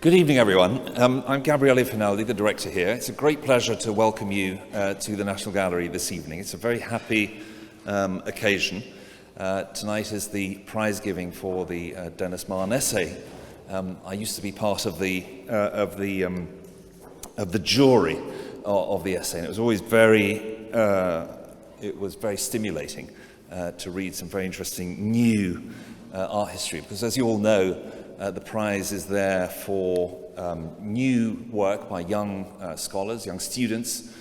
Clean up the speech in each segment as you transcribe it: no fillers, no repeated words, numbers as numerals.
Good evening, everyone. I'm Gabriele Finaldi, the director here. It's a great pleasure to welcome you to the National Gallery this evening. It's a very happy occasion. Tonight is the prize giving for the Denis Mahon essay. I used to be part of the jury of the essay, and it was always very stimulating to read some very interesting new art history, because as you all know, the prize is there for new work by young scholars, young students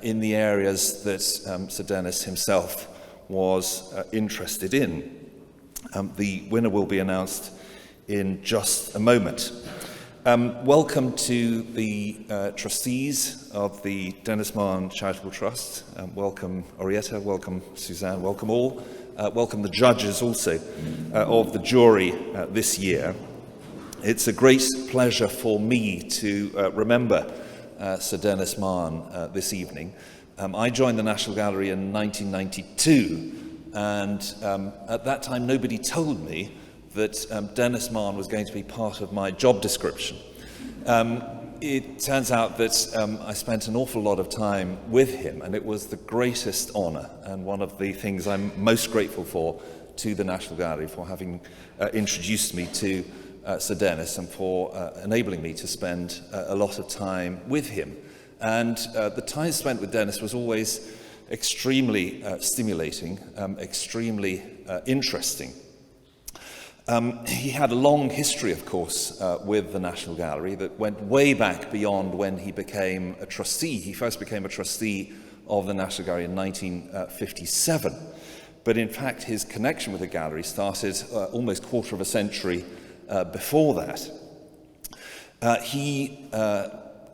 in the areas that Sir Denis himself was interested in. The winner will be announced in just a moment. Welcome to the trustees of the Denis Mahon Charitable Trust. Welcome Orietta, welcome Suzanne, welcome all. Welcome the judges also of the jury this year. It's a great pleasure for me to remember Sir Denis Mahon this evening. I joined the National Gallery in 1992, and at that time nobody told me that Denis Mahon was going to be part of my job description. It turns out that I spent an awful lot of time with him, and it was the greatest honour and one of the things I'm most grateful for to the National Gallery, for having introduced me to Sir Denis and for enabling me to spend a lot of time with him. And the time spent with Denis was always extremely stimulating, extremely interesting. He had a long history, of course, with the National Gallery that went way back beyond when he became a trustee. He first became a trustee of the National Gallery in 1957. But in fact, his connection with the gallery started almost a quarter of a century before that. He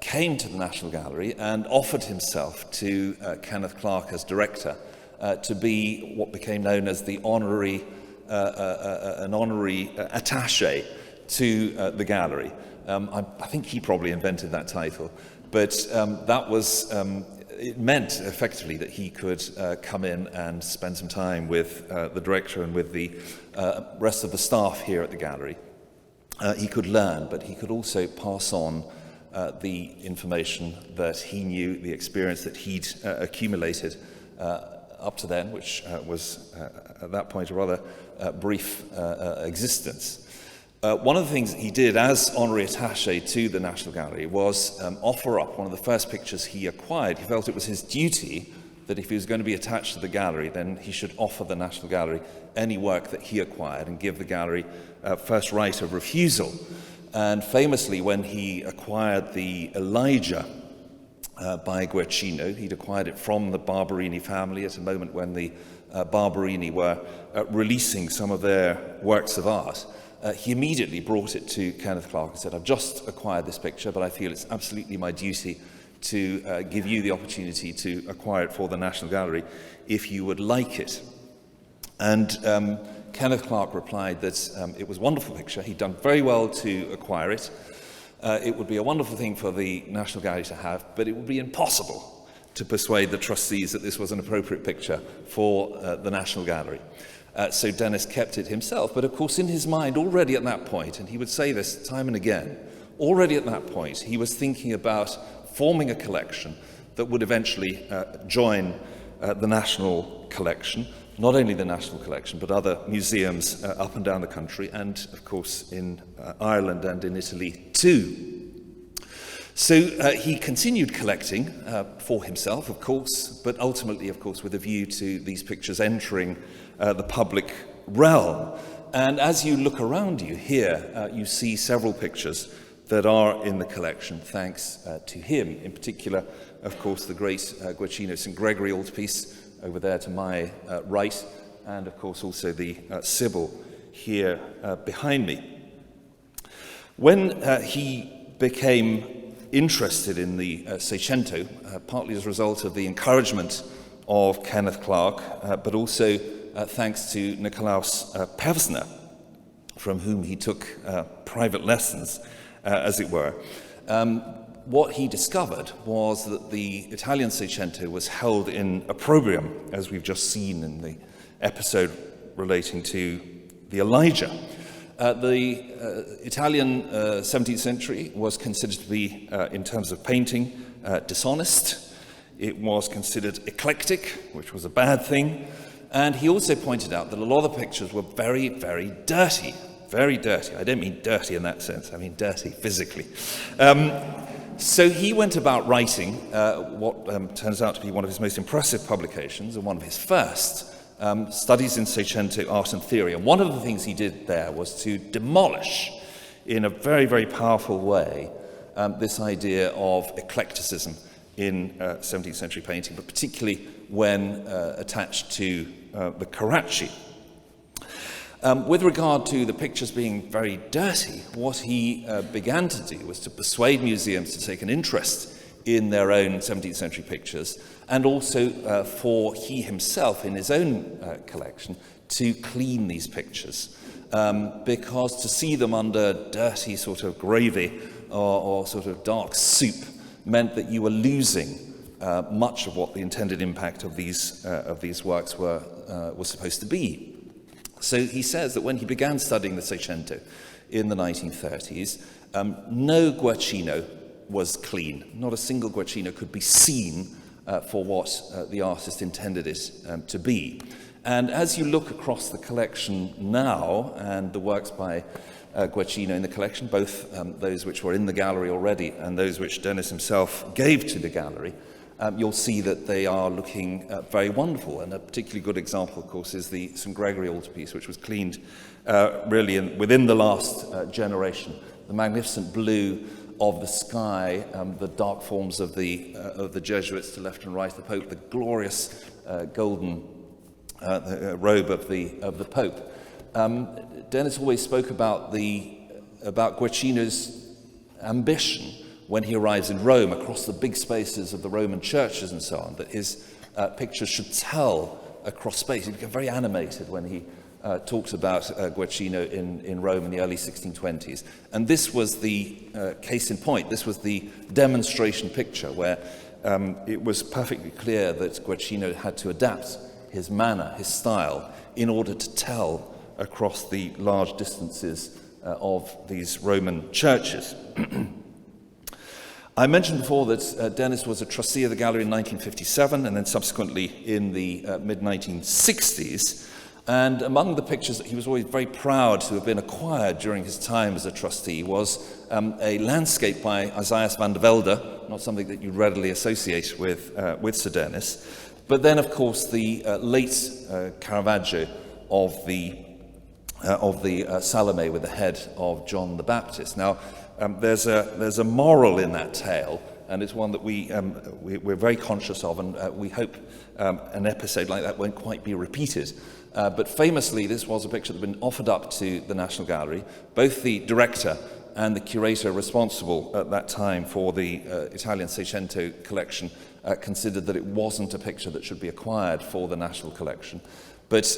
came to the National Gallery and offered himself to Kenneth Clarke as director to be what became known as the honorary attaché to the gallery. I think he probably invented that title, but that was it meant effectively that he could come in and spend some time with the director and with the rest of the staff here at the gallery. He could learn, but he could also pass on the information that he knew, the experience that he'd accumulated up to then, which was at that point a rather brief existence. One of the things that he did as honorary attaché to the National Gallery was offer up one of the first pictures he acquired. He felt it was his duty that if he was going to be attached to the gallery, then he should offer the National Gallery any work that he acquired and give the gallery first right of refusal. And famously, when he acquired the Elijah by Guercino, he'd acquired it from the Barberini family at a moment when the Barberini were releasing some of their works of art. He immediately brought it to Kenneth Clarke and said, "I've just acquired this picture, but I feel it's absolutely my duty to give you the opportunity to acquire it for the National Gallery if you would like it." And Kenneth Clarke replied that it was a wonderful picture. He'd done very well to acquire it. It would be a wonderful thing for the National Gallery to have, but it would be impossible to persuade the trustees that this was an appropriate picture for the National Gallery. So Denis kept it himself, but of course in his mind already at that point, and he would say this time and again, already at that point he was thinking about forming a collection that would eventually join the National Collection, not only the National Collection, but other museums up and down the country, and of course in Ireland and in Italy too. So he continued collecting for himself, of course, but ultimately, of course, with a view to these pictures entering the public realm. And as you look around you here, you see several pictures that are in the collection thanks to him. In particular, of course, the great Guercino St. Gregory altarpiece over there to my right, and of course also the Sibyl here behind me. When he became interested in the Seicento, partly as a result of the encouragement of Kenneth Clarke, but also thanks to Nikolaus Pevsner, from whom he took private lessons, as it were. What he discovered was that the Italian Seicento was held in opprobrium, as we've just seen in the episode relating to the Elijah. The Italian 17th century was considered to be, in terms of painting, dishonest. It was considered eclectic, which was a bad thing. And he also pointed out that a lot of the pictures were very, very dirty. Very dirty. I don't mean dirty in that sense. I mean dirty physically. So he went about writing what turns out to be one of his most impressive publications and one of his first, Studies in Seicento, Art and Theory. And one of the things he did there was to demolish, in a very, very powerful way, this idea of eclecticism in 17th century painting, but particularly when attached to the Carracci. With regard to the pictures being very dirty, what he began to do was to persuade museums to take an interest in their own 17th century pictures, and also for he himself, in his own collection, to clean these pictures. Because to see them under dirty sort of gravy or sort of dark soup meant that you were losing much of what the intended impact of these works was supposed to be. So he says that when he began studying the Seicento in the 1930s, no guercino was clean. Not a single guercino could be seen for what the artist intended it to be. And as you look across the collection now, and the works by Guercino in the collection, both those which were in the gallery already and those which Denis himself gave to the gallery, you'll see that they are looking very wonderful. And a particularly good example, of course, is the St. Gregory altarpiece, which was cleaned really within the last generation. The magnificent blue of the sky, the dark forms of the Jesuits to left and right, the Pope, the glorious golden robe of the Pope. Denis always spoke about Guercino's ambition when he arrives in Rome, across the big spaces of the Roman churches and so on, that his pictures should tell across space. He became very animated when he talks about Guercino in Rome in the early 1620s. And this was the case in point. This was the demonstration picture where it was perfectly clear that Guercino had to adapt his manner, his style, in order to tell across the large distances of these Roman churches. I mentioned before that Denis was a trustee of the gallery in 1957 and then subsequently in the mid-1960s. And among the pictures that he was always very proud to have been acquired during his time as a trustee was a landscape by Isaias van der Velde, not something that you readily associate with Sir Denis, but then, of course, the late Caravaggio of the Salome with the head of John the Baptist. Now, there's a moral in that tale, and it's one that we're very conscious of, and we hope an episode like that won't quite be repeated. But famously, this was a picture that had been offered up to the National Gallery. Both the director and the curator responsible at that time for the Italian Seicento collection considered that it wasn't a picture that should be acquired for the National Collection. But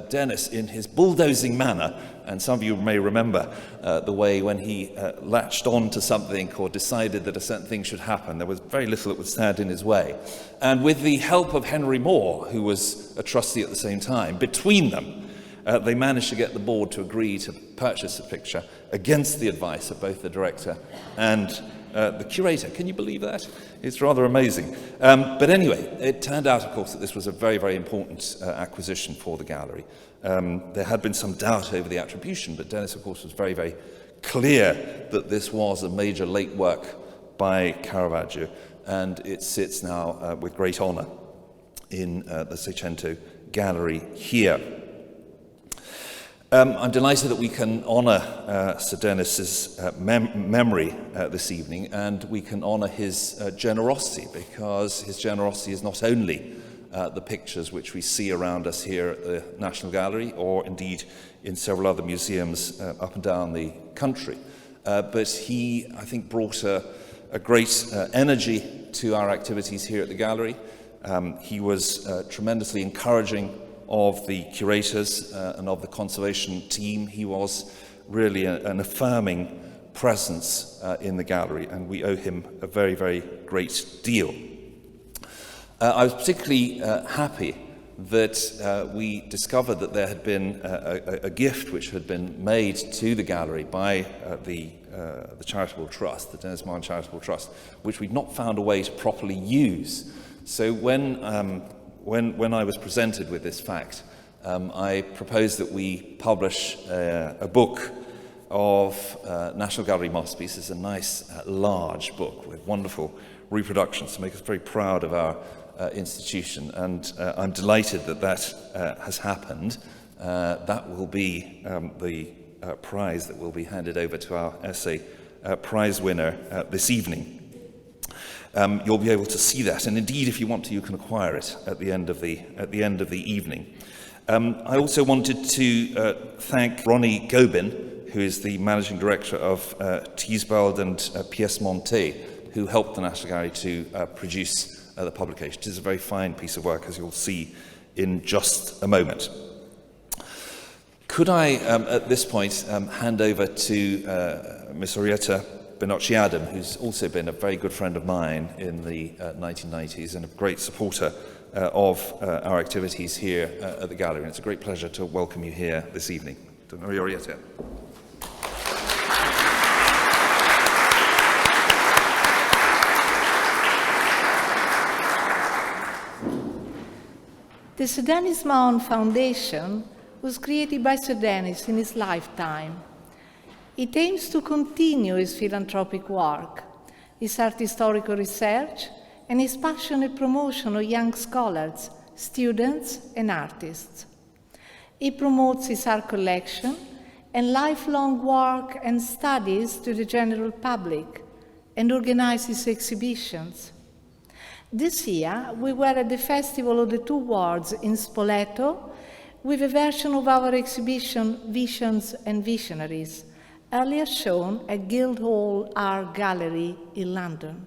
Denis, in his bulldozing manner, and some of you may remember the way when he latched on to something or decided that a certain thing should happen, there was very little that would stand in his way. And with the help of Henry Moore, who was a trustee at the same time, between them, they managed to get the board to agree to purchase the picture against the advice of both the director and the curator. Can you believe that? It's rather amazing. But anyway, it turned out, of course, that this was a very, very important acquisition for the gallery. There had been some doubt over the attribution, but Denis, of course, was very, very clear that this was a major late work by Caravaggio, and it sits now with great honour in the Seicento gallery here. I'm delighted that we can honour Sir Denis's memory this evening, and we can honour his generosity, because his generosity is not only the pictures which we see around us here at the National Gallery, or indeed in several other museums up and down the country, but he, I think, brought a great energy to our activities here at the gallery. He was tremendously encouraging of the curators and of the conservation team. He was really an affirming presence in the gallery, and we owe him a very, very great deal. I was particularly happy that we discovered that there had been a gift which had been made to the gallery by the charitable trust, the Denis Mahon Charitable Trust, which we'd not found a way to properly use. So when I was presented with this fact, I proposed that we publish a book of National Gallery masterpieces, a nice large book with wonderful reproductions to make us very proud of our institution, and I'm delighted that that has happened. That will be the prize that will be handed over to our essay prize winner this evening. You'll be able to see that, and indeed, if you want to, you can acquire it at the end of the evening. I also wanted to thank Ronnie Gobin, who is the managing director of Thiesbald and Pièce Montée, who helped the National Gallery to produce the publication. It is a very fine piece of work, as you'll see in just a moment. Could I, at this point, hand over to Miss Orietta Benocchi-Adam, who's also been a very good friend of mine in the 1990s and a great supporter of our activities here at the Gallery. And it's a great pleasure to welcome you here this evening. Orietta. The Sir Denis Mahon Foundation was created by Sir Denis in his lifetime. It aims to continue his philanthropic work, his art historical research, and his passionate promotion of young scholars, students, and artists. It promotes his art collection and lifelong work and studies to the general public, and organizes exhibitions. This year, we were at the Festival of the Two Worlds in Spoleto with a version of our exhibition Visions and Visionaries, earlier shown at Guildhall Art Gallery in London.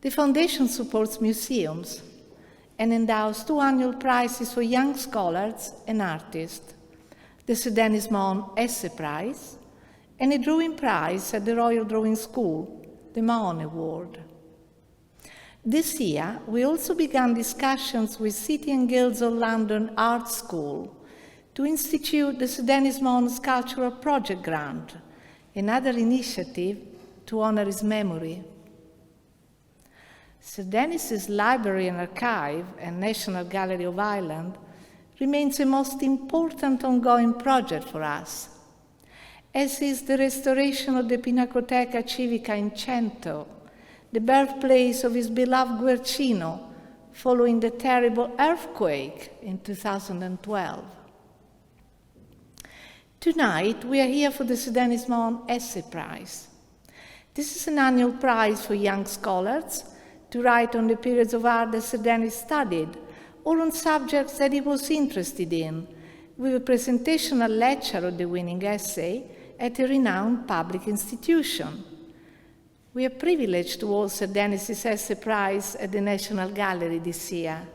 The Foundation supports museums and endows 2 annual prizes for young scholars and artists, the Sir Denis Mahon Essay Prize and a drawing prize at the Royal Drawing School, the Mahon Award. This year, we also began discussions with City and Guilds of London Art School to institute the Sir Denis Mahon Sculptural Project Grant, another initiative to honor his memory. Sir Denis's Library and Archive and National Gallery of Ireland remains a most important ongoing project for us, as is the restoration of the Pinacoteca Civica in Cento, the birthplace of his beloved Guercino, following the terrible earthquake in 2012. Tonight, we are here for the Sir Denis Mahon Essay Prize. This is an annual prize for young scholars to write on the periods of art that Sir Denis studied, or on subjects that he was interested in, with a presentational lecture of the winning essay at a renowned public institution. We are privileged to hold Sir Denis's Essay Prize at the National Gallery this year.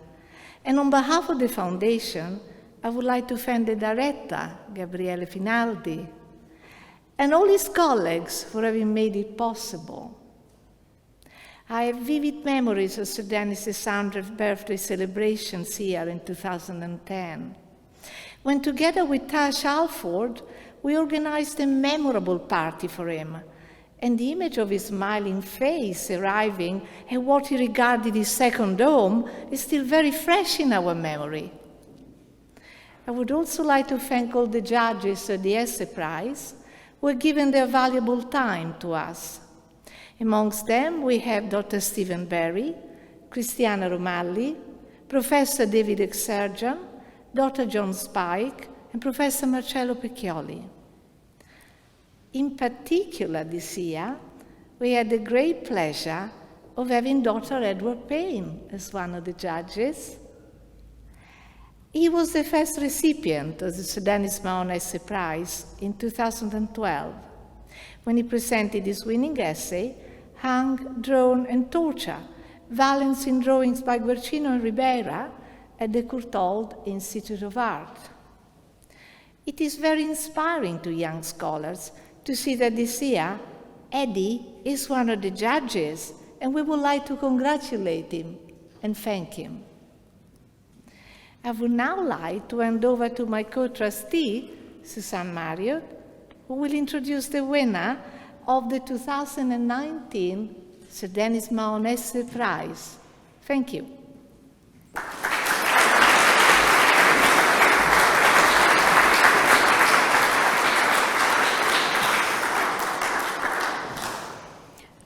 And on behalf of the Foundation, I would like to thank the director, Gabriele Finaldi, and all his colleagues for having made it possible. I have vivid memories of Sir Denis's 100th birthday celebrations here in 2010, when together with Tash Alford, we organized a memorable party for him, and the image of his smiling face arriving at what he regarded his second home is still very fresh in our memory. I would also like to thank all the judges of the Essay Prize who have given their valuable time to us. Amongst them, we have Dr. Stephen Berry, Cristiana Romalli, Professor David Exerjan, Dr. John Spike, and Professor Marcello Pecchioli. In particular, this year, we had the great pleasure of having Dr. Edward Payne as one of the judges. He was the first recipient of the Sir Denis Mahon Essay Prize in 2012, when he presented his winning essay, Hung, Drawn and Torture, Valence in Drawings by Guercino and Ribeira, at the Courtauld Institute of Art. It is very inspiring to young scholars to see that this year, Eddie is one of the judges, and we would like to congratulate him and thank him. I would now like to hand over to my co-trustee, Suzanne Marriott, who will introduce the winner of the 2019 Sir Denis Mahon Essay Prize. Thank you.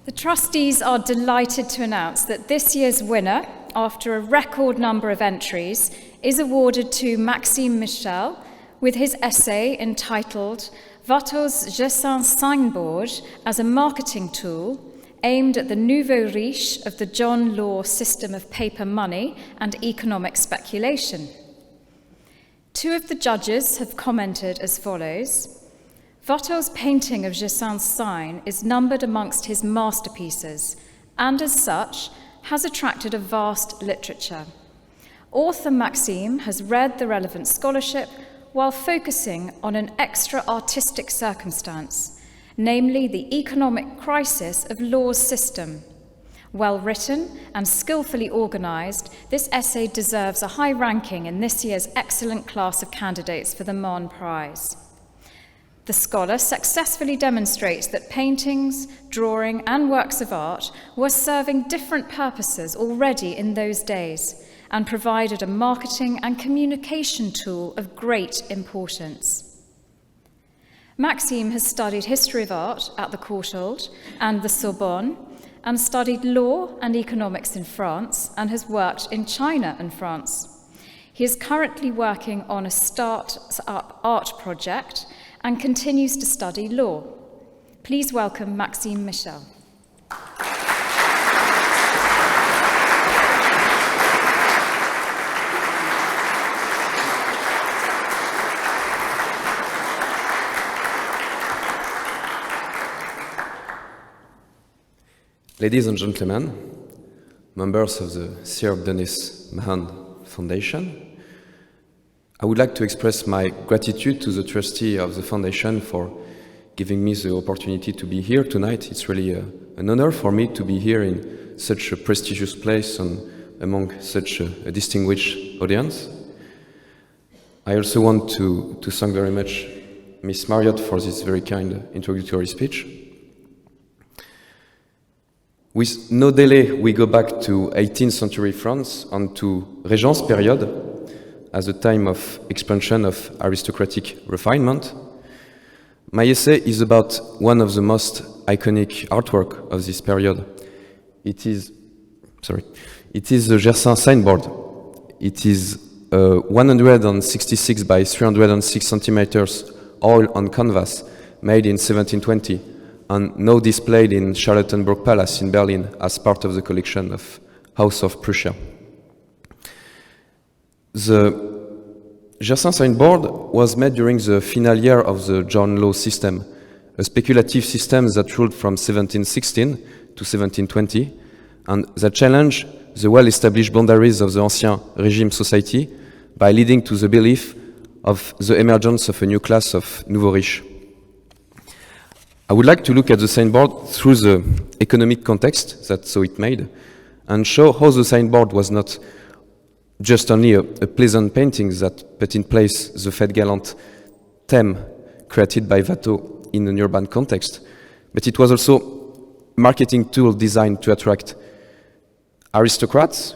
The trustees are delighted to announce that this year's winner, after a record number of entries, is awarded to Maxime Michel with his essay entitled Watteau's Gessin Signboard as a Marketing Tool aimed at the nouveau riche of the John Law system of paper money and economic speculation. Two of the judges have commented as follows: Watteau's painting of Gessin's sign is numbered amongst his masterpieces and, as such, has attracted a vast literature. Author Maxime has read the relevant scholarship while focusing on an extra artistic circumstance, namely the economic crisis of Law's system. Well written and skillfully organised, this essay deserves a high ranking in this year's excellent class of candidates for the Mahon Prize. The scholar successfully demonstrates that paintings, drawing, and works of art were serving different purposes already in those days and provided a marketing and communication tool of great importance. Maxime has studied history of art at the Courtauld and the Sorbonne, and studied law and economics in France, and has worked in China and France. He is currently working on a start-up art project and continues to study law. Please welcome Maxime Michel. Ladies and gentlemen, members of the Sir Denis Mahon Foundation, I would like to express my gratitude to the trustee of the foundation for giving me the opportunity to be here tonight. It's really an honor for me to be here in such a prestigious place and among such a distinguished audience. I also want to thank very much Miss Marriott for this very kind introductory speech. With no delay, we go back to 18th century France and to Régence period as a time of expansion of aristocratic refinement. My essay is about one of the most iconic artwork of this period. It is the Gersin signboard. It is 166 by 306 centimeters oil on canvas, made in 1720, and now displayed in Charlottenburg Palace in Berlin as part of the collection of House of Prussia. The Gersin signboard was made during the final year of the John Law system, a speculative system that ruled from 1716 to 1720, and that challenged the well-established boundaries of the Ancien Régime society by leading to the belief of the emergence of a new class of nouveau riches. I would like to look at the signboard through the economic context that saw it made and show how the signboard was not just only a pleasant painting that put in place the fête galante theme created by Watteau in an urban context, but it was also a marketing tool designed to attract aristocrats,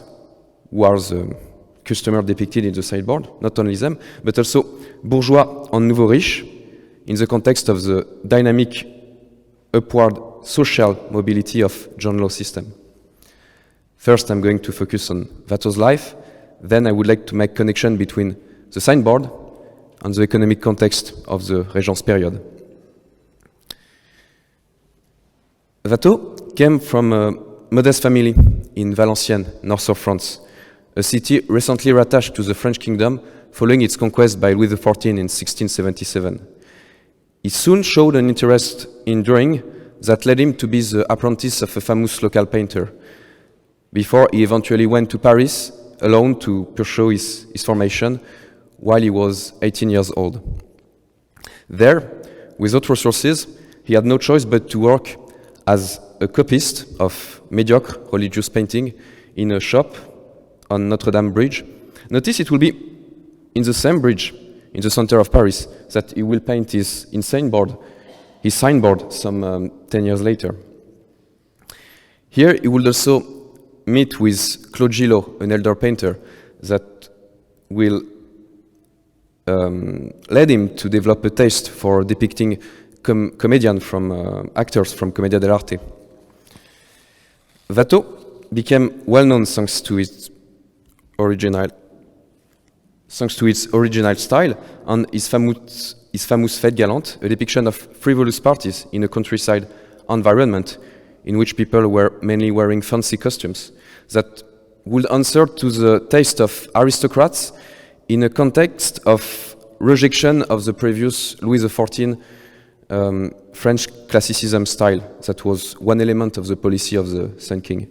who are the customer depicted in the signboard, not only them, but also bourgeois and nouveau riches in the context of the dynamic upward social mobility of John Law system. First, I'm going to focus on Watteau's life. Then I would like to make connection between the signboard and the economic context of the Régence period. Watteau came from a modest family in Valenciennes, north of France, a city recently rattached to the French kingdom following its conquest by Louis XIV in 1677. He soon showed an interest in drawing that led him to be the apprentice of a famous local painter, before he eventually went to Paris alone to pursue his formation while he was 18 years old. There, without resources, he had no choice but to work as a copyist of mediocre religious painting in a shop on Notre Dame Bridge Notice it will be in the same bridge in the center of Paris that he will paint his signboard some 10 years later. Here he would also meet with Claude Gillot, an elder painter, that will led him to develop a taste for depicting actors from Commedia dell'arte. Watteau became well known thanks to its original style and his famous Fête Galante, a depiction of frivolous parties in a countryside environment in which people were mainly wearing fancy costumes that would answer to the taste of aristocrats in a context of rejection of the previous Louis XIV French classicism style that was one element of the policy of the Sun King.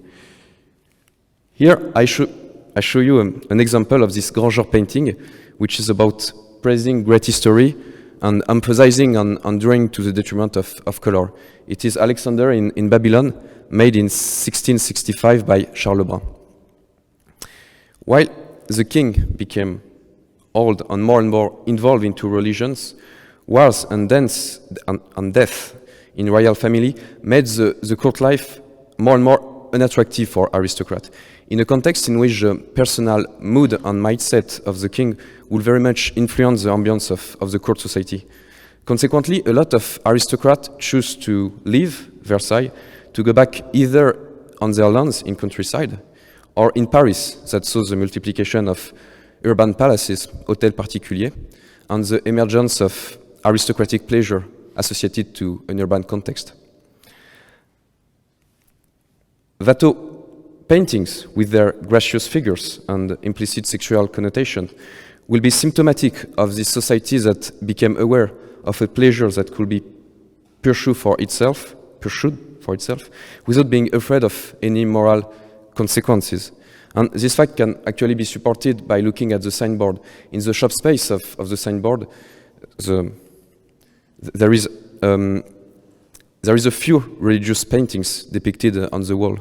Here I show you an example of this grand genre painting, which is about praising great history and emphasizing on drawing to the detriment of color. It is Alexander in Babylon, made in 1665 by Charles Lebrun. While the king became old and more involved into religions, wars and death in royal family made the court life more and more unattractive for aristocrats, in a context in which the personal mood and mindset of the king would very much influence the ambience of the court society. Consequently, a lot of aristocrats choose to leave Versailles to go back either on their lands in countryside or in Paris, that saw the multiplication of urban palaces, hôtels particuliers, and the emergence of aristocratic pleasure associated to an urban context. Watteau paintings, with their gracious figures and implicit sexual connotation, will be symptomatic of this society that became aware of a pleasure that could be pursued for itself, without being afraid of any moral consequences. And this fact can actually be supported by looking at the signboard. In the shop space of the signboard, there is a few religious paintings depicted on the wall.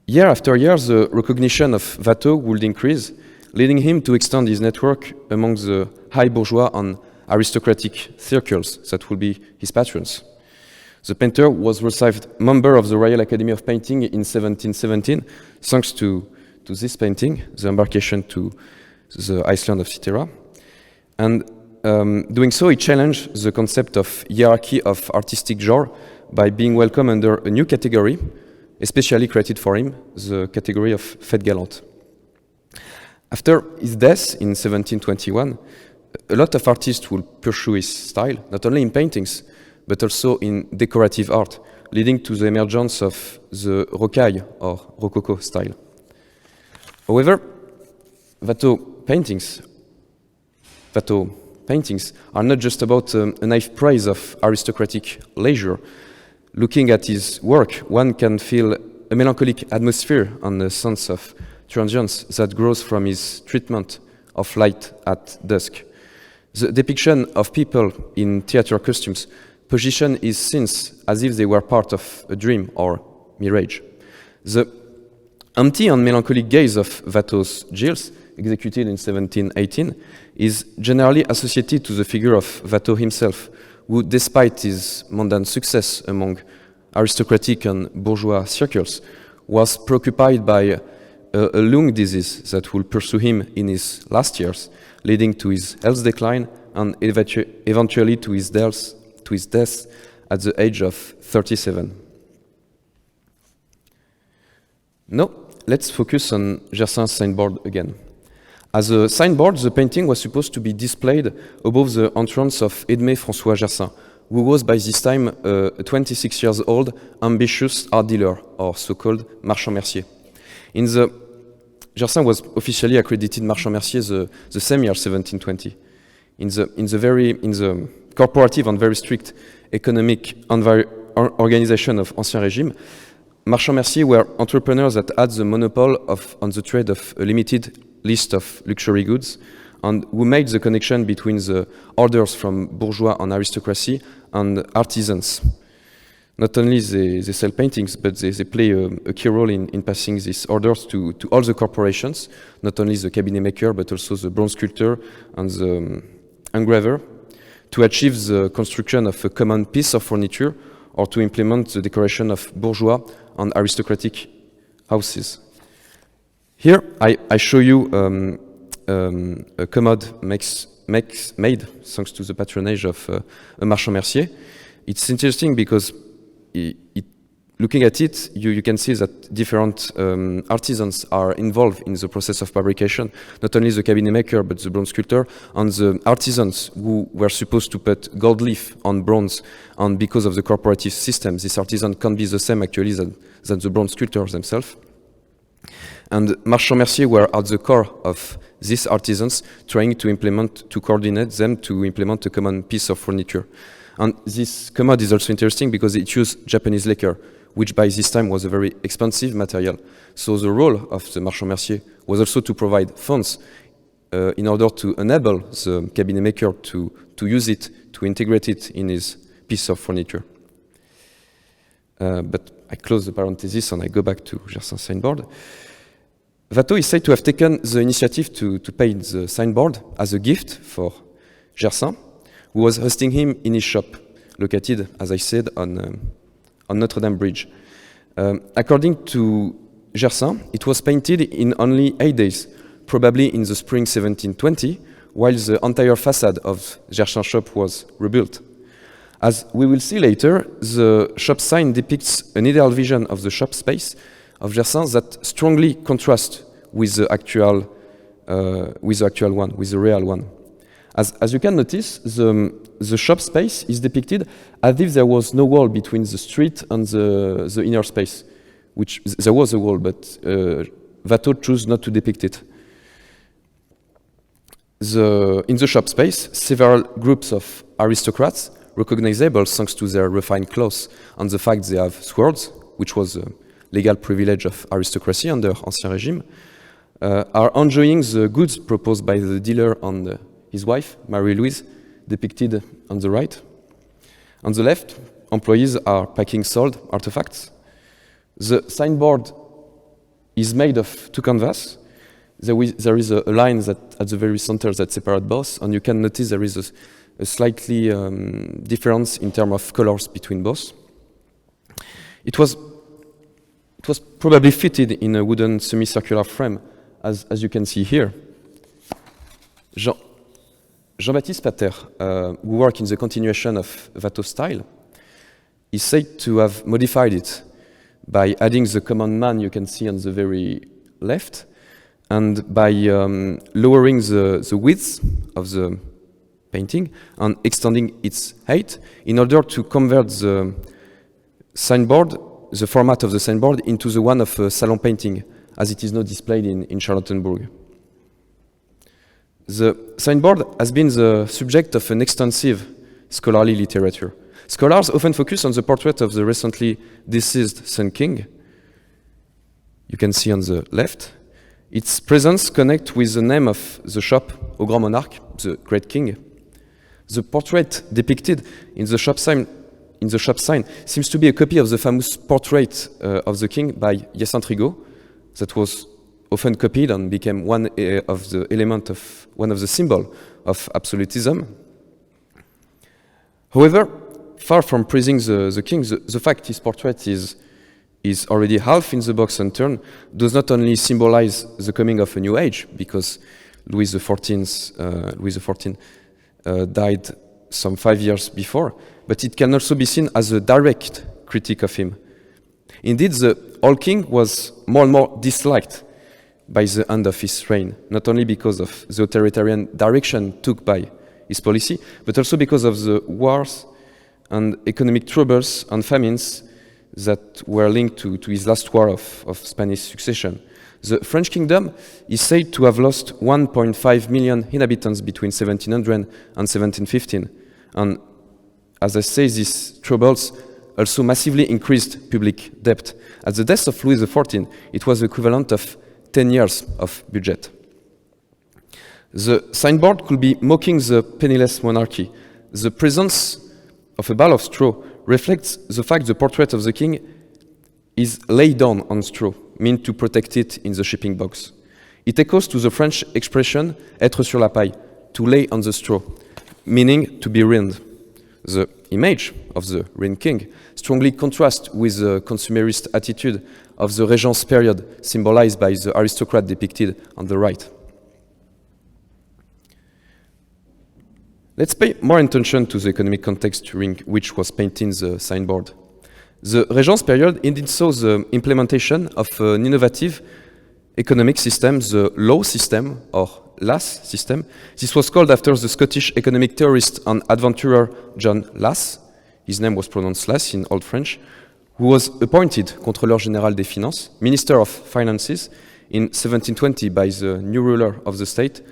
Year after year, the recognition of Watteau would increase, leading him to extend his network among the high bourgeois and aristocratic circles that would be his patrons. The painter was received member of the Royal Academy of Painting in 1717, thanks to this painting, the embarkation to the island of Cythera. And doing so, he challenged the concept of hierarchy of artistic genre by being welcomed under a new category, especially created for him, the category of Fête Galante. After his death in 1721, a lot of artists will pursue his style, not only in paintings, but also in decorative art, leading to the emergence of the rocaille or rococo style. However, Watteau paintings are not just about a naive praise of aristocratic leisure. Looking at his work, one can feel a melancholic atmosphere and a sense of transience that grows from his treatment of light at dusk. The depiction of people in theater costumes position his scenes as if they were part of a dream or mirage. The empty and melancholic gaze of Watteau's Gilles, executed in 1718, is generally associated to the figure of Watteau himself, who, despite his mundane success among aristocratic and bourgeois circles, was preoccupied by a lung disease that will pursue him in his last years, leading to his health decline and eventually to his death at the age of 37. Now, let's focus on Gersaint's signboard again. As a signboard, the painting was supposed to be displayed above the entrance of Edmé François Gersaint, who was by this time a 26 years old, ambitious art dealer, or so-called marchand mercier. Gersaint was officially accredited marchand mercier the same year, 1720. In the corporative and very strict economic organization of Ancien Régime, marchand merciers were entrepreneurs that had the monopoly on the trade of a limited list of luxury goods, and who made the connection between the orders from bourgeois and aristocracy and artisans. Not only they sell paintings, but they play a key role in passing these orders to all the corporations, not only the cabinet maker, but also the bronze sculptor and the engraver, to achieve the construction of a common piece of furniture or to implement the decoration of bourgeois and aristocratic houses. Here, I show you a commode made thanks to the patronage of a Marchand Mercier. It's interesting because looking at it, you can see that different artisans are involved in the process of fabrication, not only the cabinet maker, but the bronze sculptor, and the artisans who were supposed to put gold leaf on bronze, and because of the corporative system, this artisan can't be the same actually than the bronze sculptors themselves. And Marchand Mercier were at the core of these artisans trying to coordinate them to implement a common piece of furniture. And this commode is also interesting because it used Japanese lacquer, which by this time was a very expensive material. So the role of the Marchand Mercier was also to provide funds in order to enable the cabinet maker to use it, to integrate it in his piece of furniture. But I close the parenthesis and I go back to Gersain's signboard. Watteau is said to have taken the initiative to paint the signboard as a gift for Gersain, who was hosting him in his shop, located, as I said, on Notre Dame Bridge. According to Gersain, it was painted in only 8 days, probably in the spring 1720, while the entire facade of Gersain's shop was rebuilt. As we will see later, the shop sign depicts an ideal vision of the shop space of Gersain that strongly contrasts with the actual one, with the real one. As you can notice, the shop space is depicted as if there was no wall between the street and the inner space, which there was a wall, but Watteau chose not to depict it. In the shop space, several groups of aristocrats, recognizable thanks to their refined clothes and the fact they have swords, which was a legal privilege of aristocracy under Ancien Régime, are enjoying the goods proposed by the dealer and his wife, Marie-Louise, depicted on the right. On the left, employees are packing sold artifacts. The signboard is made of 2 canvas. There is a line that at the very center that separates both, and you can notice there is a slightly difference in terms of colors between both. It was probably fitted in a wooden semicircular frame, as you can see here. Jean-Baptiste Pater, who worked in the continuation of Watteau's style, is said to have modified it by adding the common man you can see on the very left, and by lowering the width of the painting and extending its height in order to convert the signboard, the format of the signboard, into the one of a salon painting, as it is now displayed in Charlottenburg. The signboard has been the subject of an extensive scholarly literature. Scholars often focus on the portrait of the recently deceased Sun King. You can see on the left. Its presence connects with the name of the shop, Au Grand Monarque, the Great King. The portrait depicted in the shop sign seems to be a copy of the famous portrait of the king by Hyacinthe Rigaud, that was often copied and became one of the symbols of absolutism. However, far from praising the king, the fact his portrait is already half in the box and turned does not only symbolize the coming of a new age, because Louis XIV died some 5 years before, but it can also be seen as a direct critique of him. Indeed, the old king was more and more disliked by the end of his reign, not only because of the authoritarian direction took by his policy, but also because of the wars and economic troubles and famines that were linked to his last war of Spanish succession. The French kingdom is said to have lost 1.5 million inhabitants between 1700 and 1715. And as I say, these troubles also massively increased public debt. At the death of Louis XIV, it was the equivalent of 10 years of budget. The signboard could be mocking the penniless monarchy. The presence of a bale of straw reflects the fact the portrait of the king is laid down on straw, meant to protect it in the shipping box. It echoes to the French expression être sur la paille, to lay on the straw, meaning to be ruined. The image of the ruined king strongly contrasts with the consumerist attitude of the Régence period, symbolized by the aristocrat depicted on the right. Let's pay more attention to the economic context during which was painted the signboard. The Régence period indeed saw the implementation of an innovative economic system, the law system, or Lass system. This was called after the Scottish economic theorist and adventurer John Lass. His name was pronounced Lass in Old French, who was appointed Contrôleur Général des Finances, Minister of Finances, in 1720 by the new ruler of the state,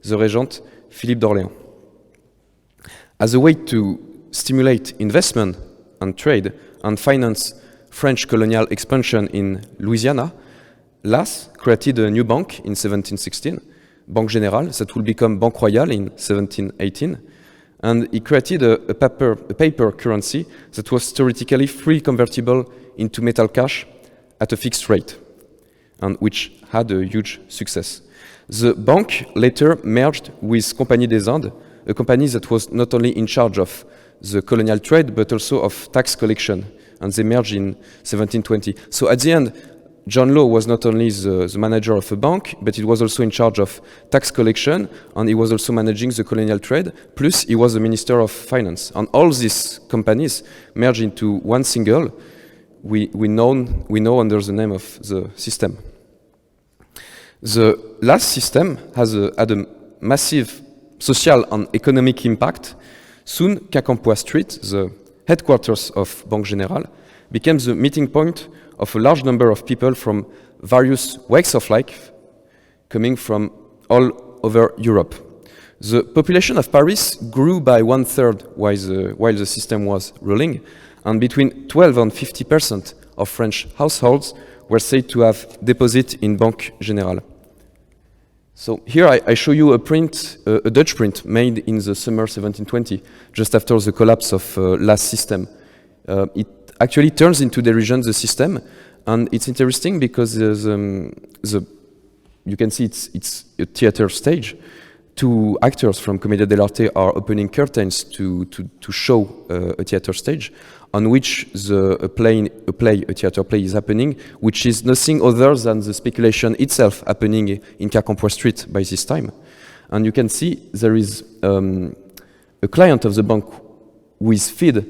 the Regent Philippe d'Orléans. As a way to stimulate investment and trade and finance French colonial expansion in Louisiana, Lass created a new bank in 1716, Banque Générale, that will become Banque Royale in 1718, and he created a paper currency that was theoretically free convertible into metal cash at a fixed rate, and which had a huge success. The bank later merged with Compagnie des Indes, a company that was not only in charge of the colonial trade but also of tax collection, and they merged in 1720. So at the end, John Law was not only the manager of a bank, but he was also in charge of tax collection, and he was also managing the colonial trade, plus he was the Minister of Finance. And all these companies merged into one single, we know under the name of the system. The last system had a massive social and economic impact. Soon, Quincampoix Street, the headquarters of Banque Générale, became the meeting point of a large number of people from various walks of life, coming from all over Europe. The population of Paris grew by 1/3 while the system was ruling, and between 12 and 50% of French households were said to have deposits in Banque Générale. So here I show you a Dutch print made in the summer 1720, just after the collapse of last system. It actually turns into derision the system, and it's interesting because you can see it's a theater stage. Two actors from Commedia dell'arte are opening curtains to show a theater stage on which a theater play is happening, which is nothing other than the speculation itself happening in Quincampoix Street by this time. And you can see there is a client of the bank who is fed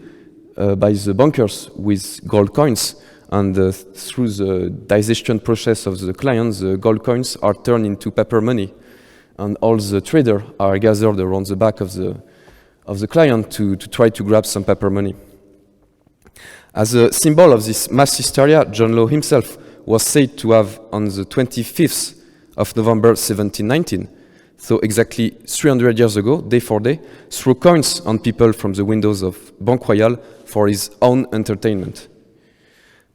by the bankers with gold coins, and through the digestion process of the clients, the gold coins are turned into paper money. And all the traders are gathered around the back of the client to try to grab some paper money. As a symbol of this mass hysteria, John Law himself was said to have, on the 25th of November 1719, so exactly 300 years ago, day for day, threw coins on people from the windows of Banque Royale for his own entertainment.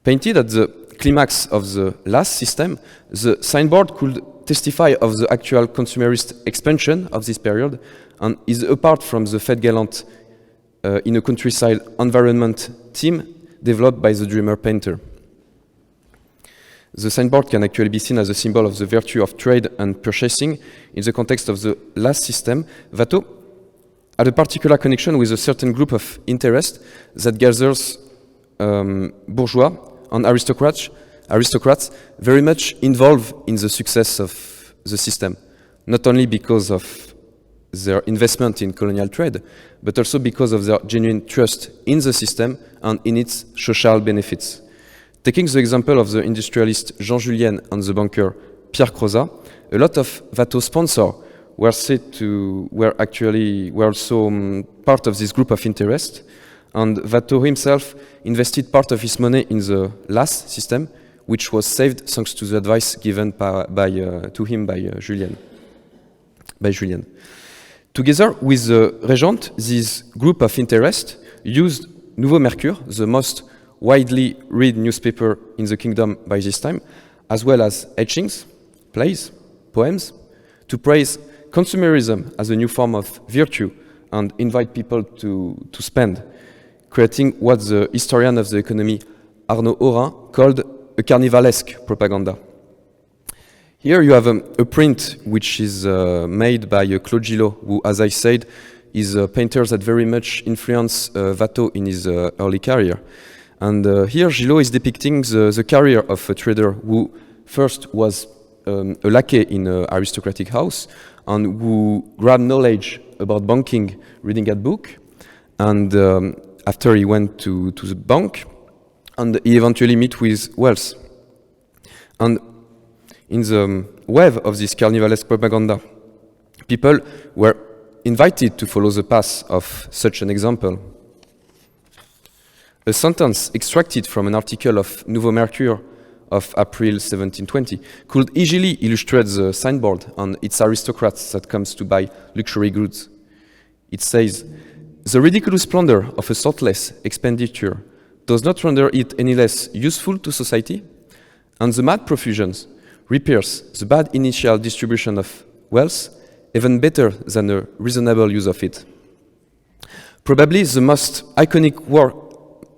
Painted at the climax of the last system, the signboard could testify of the actual consumerist expansion of this period and is apart from the Fête Galante in a countryside environment theme developed by the dreamer painter. The signboard can actually be seen as a symbol of the virtue of trade and purchasing in the context of the last system. Watteau had a particular connection with a certain group of interest that gathers bourgeois and aristocrats very much involved in the success of the system, not only because of their investment in colonial trade, but also because of their genuine trust in the system and in its social benefits. Taking the example of the industrialist Jean Julien and the banker Pierre Crozat, a lot of Watteau sponsors were also part of this group of interest, and Watteau himself invested part of his money in the last system, which was saved thanks to the advice given to him by Julien. Together with the Regent, this group of interest used Nouveau Mercure, the most widely read newspaper in the kingdom by this time, as well as etchings, plays, poems, to praise consumerism as a new form of virtue and invite people to spend. creating what the historian of the economy Arnaud Aurin called a carnivalesque propaganda. Here you have a print which is made by Claude Gillot, who, as I said, is a painter that very much influenced Watteau in his early career. And here Gillot is depicting the career of a trader who first was a lackey in an aristocratic house and who grabbed knowledge about banking reading a book. And after he went to the bank, and he eventually met with wealth. And in the wave of this carnivalesque propaganda, people were invited to follow the path of such an example. A sentence extracted from an article of Nouveau Mercure of April 1720 could easily illustrate the signboard and its aristocrats that comes to buy luxury goods. It says, "The ridiculous splendor of a thoughtless expenditure does not render it any less useful to society, and the mad profusions repairs the bad initial distribution of wealth even better than a reasonable use of it." Probably the most iconic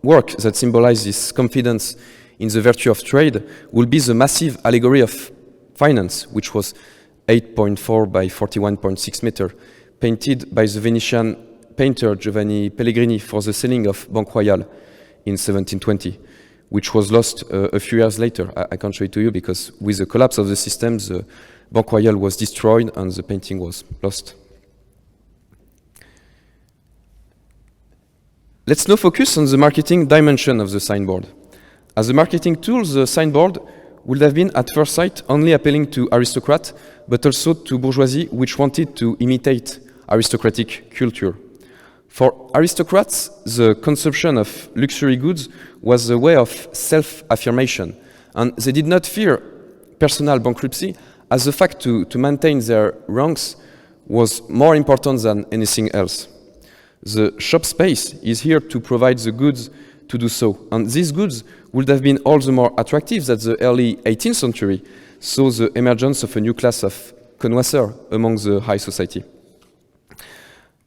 work that symbolizes this confidence in the virtue of trade will be the massive allegory of finance, which was 8.4 by 41.6 meter, painted by the Venetian painter Giovanni Pellegrini for the ceiling of Banque Royale in 1720, which was lost a few years later. I can't show it to you because with the collapse of the system, the Banque Royale was destroyed and the painting was lost. Let's now focus on the marketing dimension of the signboard. As a marketing tool, the signboard would have been at first sight only appealing to aristocrats, but also to bourgeoisie which wanted to imitate aristocratic culture. For aristocrats, the consumption of luxury goods was a way of self-affirmation, and they did not fear personal bankruptcy, as the fact to maintain their ranks was more important than anything else. The shop space is here to provide the goods to do so, and these goods would have been all the more attractive that the early 18th century saw the emergence of a new class of connoisseurs among the high society.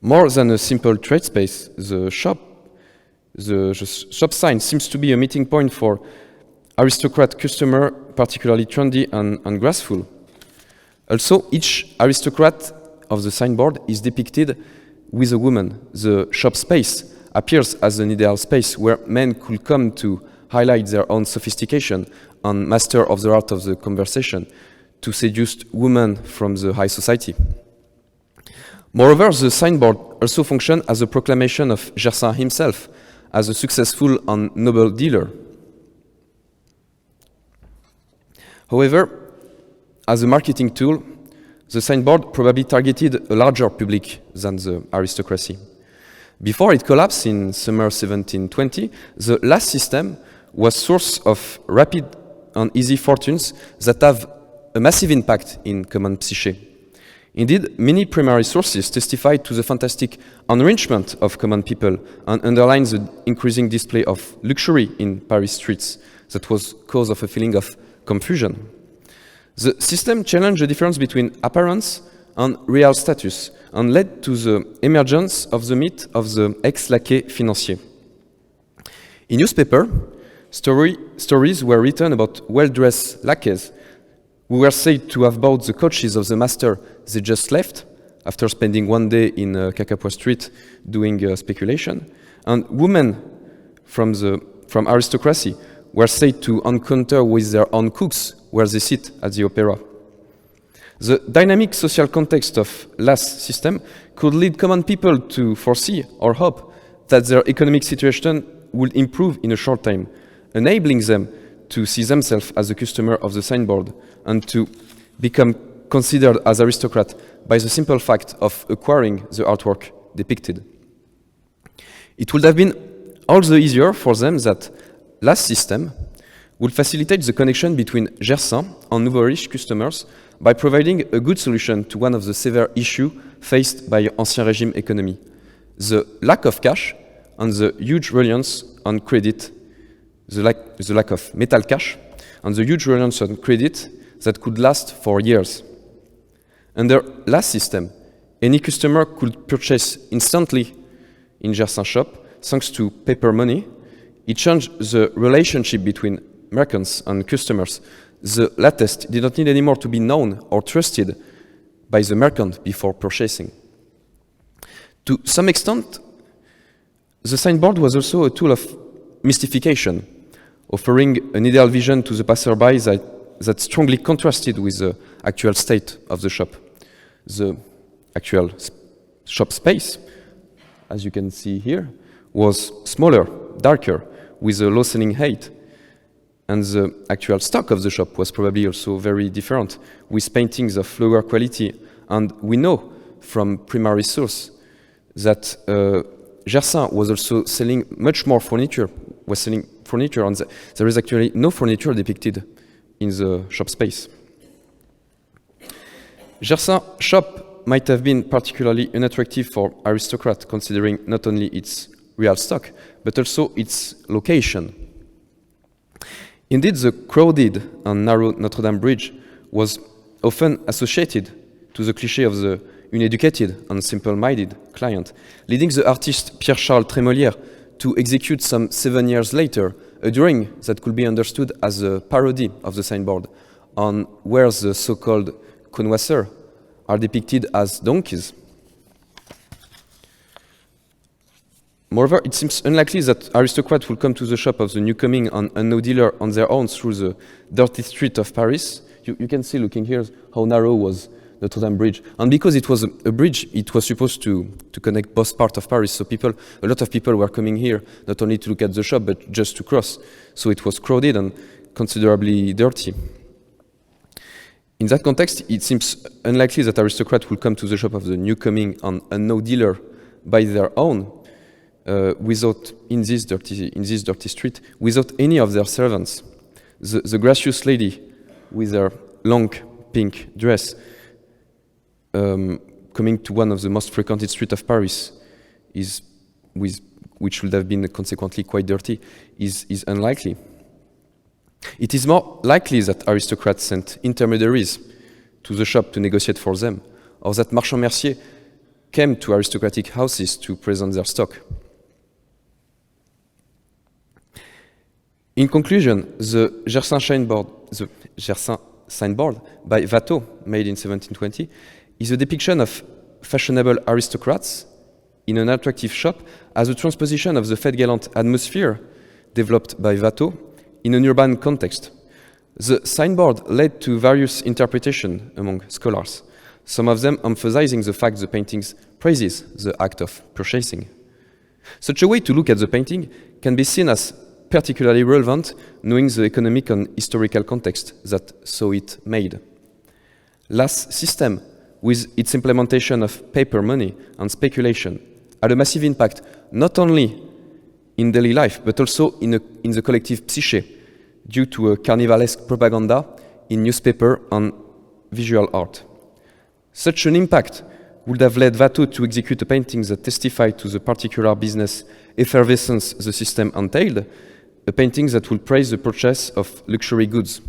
More than a simple trade space, the shop sign seems to be a meeting point for aristocrat customer, particularly trendy and graceful. Also, each aristocrat of the signboard is depicted with a woman. The shop space appears as an ideal space where men could come to highlight their own sophistication and master of the art of the conversation to seduce women from the high society. Moreover, the signboard also functioned as a proclamation of Gersaint himself as a successful and noble dealer. However, as a marketing tool, the signboard probably targeted a larger public than the aristocracy. Before it collapsed in summer 1720, the last system was source of rapid and easy fortunes that have a massive impact in common psyche. Indeed, many primary sources testify to the fantastic enrichment of common people and underline the increasing display of luxury in Paris streets that was cause of a feeling of confusion. The system challenged the difference between appearance and real status and led to the emergence of the myth of the ex-laquais financier. In newspaper, stories were written about well-dressed lackeys who were said to have bought the coaches of the master they just left after spending one day in Cacapois Street doing speculation, and women from aristocracy were said to encounter with their own cooks where they sit at the opera. The dynamic social context of last system could lead common people to foresee or hope that their economic situation would improve in a short time, enabling them to see themselves as a customer of the signboard and to become considered as aristocrat by the simple fact of acquiring the artwork depicted. It would have been all the easier for them that last system would facilitate the connection between Gersaint and nouveau riche customers by providing a good solution to one of the severe issues faced by Ancien Régime economy, the lack of cash and the huge reliance on credit, the lack of metal cash, and the huge reliance on credit that could last for years. Under last system, any customer could purchase instantly in Gersaint shop thanks to paper money, it changed the relationship between merchants and customers. The latest did not need anymore to be known or trusted by the merchant before purchasing. To some extent, the signboard was also a tool of mystification, offering an ideal vision to the passerby that strongly contrasted with the actual state of the shop. The actual shop space, as you can see here, was smaller, darker, with a low ceiling height. And the actual stock of the shop was probably also very different, with paintings of lower quality. And we know from primary source that Gersaint was also selling much more furniture, and there is actually no furniture depicted in the shop space. Gersaint's shop might have been particularly unattractive for aristocrats, considering not only its real stock, but also its location. Indeed, the crowded and narrow Notre Dame Bridge was often associated to the cliché of the uneducated and simple-minded client, leading the artist Pierre-Charles Trémolière to execute some 7 years later a drawing that could be understood as a parody of the signboard, on where the so-called connoisseurs are depicted as donkeys. Moreover, it seems unlikely that aristocrats will come to the shop of the newcoming and unknown dealer on their own through the dirty street of Paris. You can see, looking here, how narrow was Notre Dame Bridge. And because it was a bridge, it was supposed to connect both parts of Paris. So a lot of people were coming here, not only to look at the shop, but just to cross. So it was crowded and considerably dirty. In that context, it seems unlikely that aristocrats will come to the shop of the newcoming and unknown dealer by their own, in this dirty street, without any of their servants. The gracious lady with her long pink dress, coming to one of the most frequented streets of Paris, which would have been consequently quite dirty, is unlikely. It is more likely that aristocrats sent intermediaries to the shop to negotiate for them, or that marchands merciers came to aristocratic houses to present their stock. In conclusion, the Gersaint signboard by Watteau, made in 1720, is a depiction of fashionable aristocrats in an attractive shop as a transposition of the fête galante atmosphere developed by Watteau in an urban context. The signboard led to various interpretations among scholars, some of them emphasizing the fact the painting praises the act of purchasing. Such a way to look at the painting can be seen as particularly relevant, knowing the economic and historical context that saw it made. Last system, with its implementation of paper money and speculation, had a massive impact not only in daily life, but also in the collective psyche, due to a carnivalesque propaganda in newspaper and visual art. Such an impact would have led Watteau to execute a painting that testified to the particular business effervescence the system entailed, a painting that would praise the purchase of luxury goods.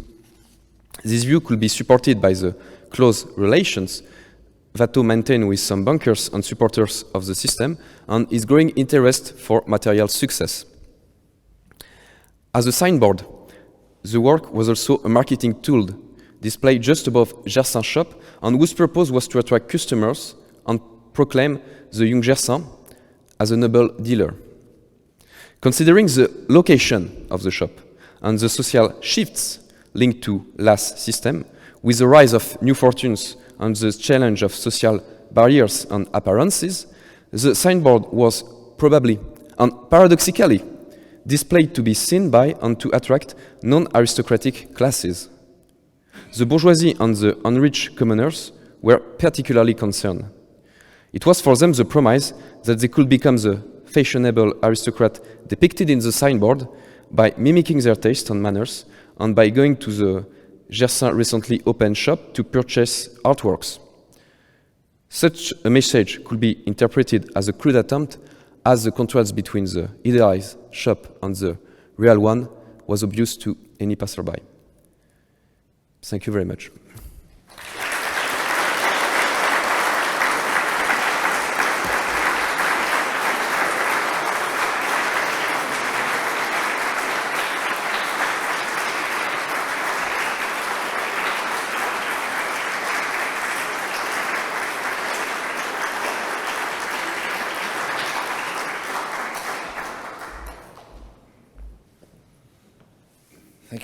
This view could be supported by the close relations Watteau maintained with some bankers and supporters of the system, and his growing interest for material success. As a signboard, the work was also a marketing tool displayed just above Gersaint's shop, and whose purpose was to attract customers and proclaim the young Gersaint as a noble dealer. Considering the location of the shop and the social shifts linked to last system, with the rise of new fortunes and the challenge of social barriers and appearances, the signboard was probably, and paradoxically, displayed to be seen by and to attract non-aristocratic classes. The bourgeoisie and the unrich commoners were particularly concerned. It was for them the promise that they could become the fashionable aristocrat depicted in the signboard by mimicking their taste and manners, and by going to the Gersaint recently opened shop to purchase artworks. Such a message could be interpreted as a crude attempt, as the contrast between the idealized shop and the real one was obvious to any passerby. Thank you very much.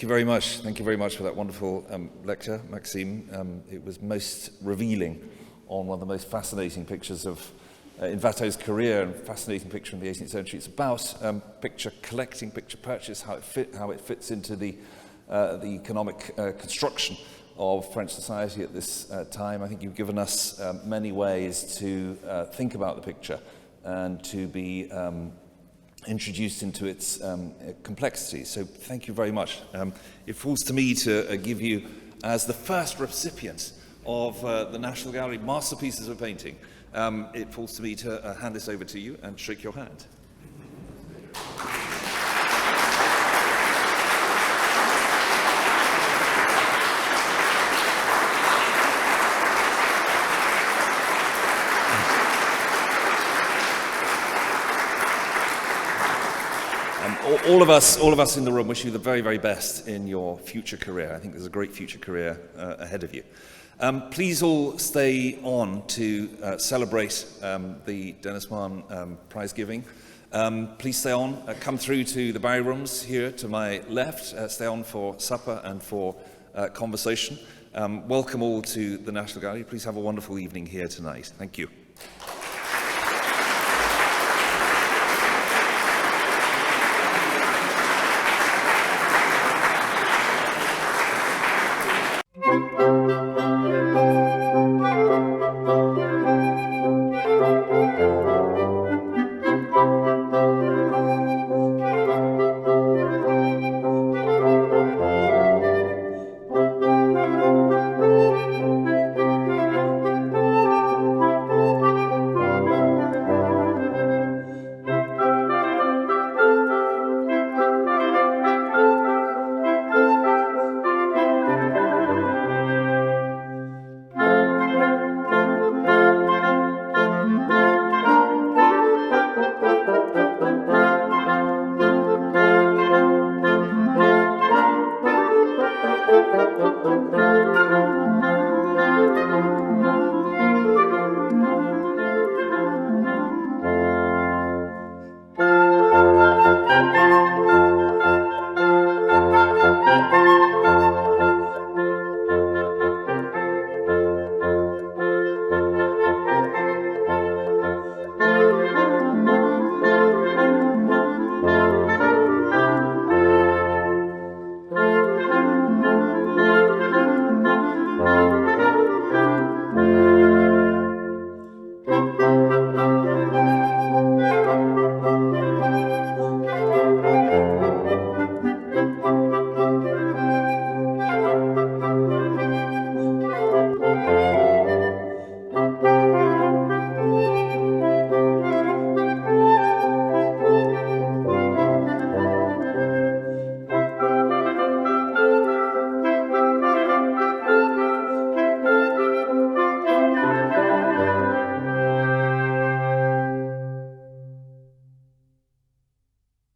Thank you very much. Thank you very much for that wonderful lecture, Maxime. It was most revealing on one of the most fascinating pictures of in Watteau's career, and fascinating picture in the 18th century. It's about picture collecting, picture purchase, how it fits into the economic construction of French society at this time. I think you've given us many ways to think about the picture and to be introduced into its complexity. So thank you very much. It falls to me to give you, as the first recipient of the National Gallery Masterpieces of Painting, it falls to me to hand this over to you and shake your hand. All of us in the room wish you the very, very best in your future career. I think there's a great future career ahead of you. Please all stay on to celebrate the Denis Mahon prize giving. Please stay on, come through to the Barry Rooms here to my left, stay on for supper and for conversation. Welcome all to the National Gallery. Please have a wonderful evening here tonight. Thank you.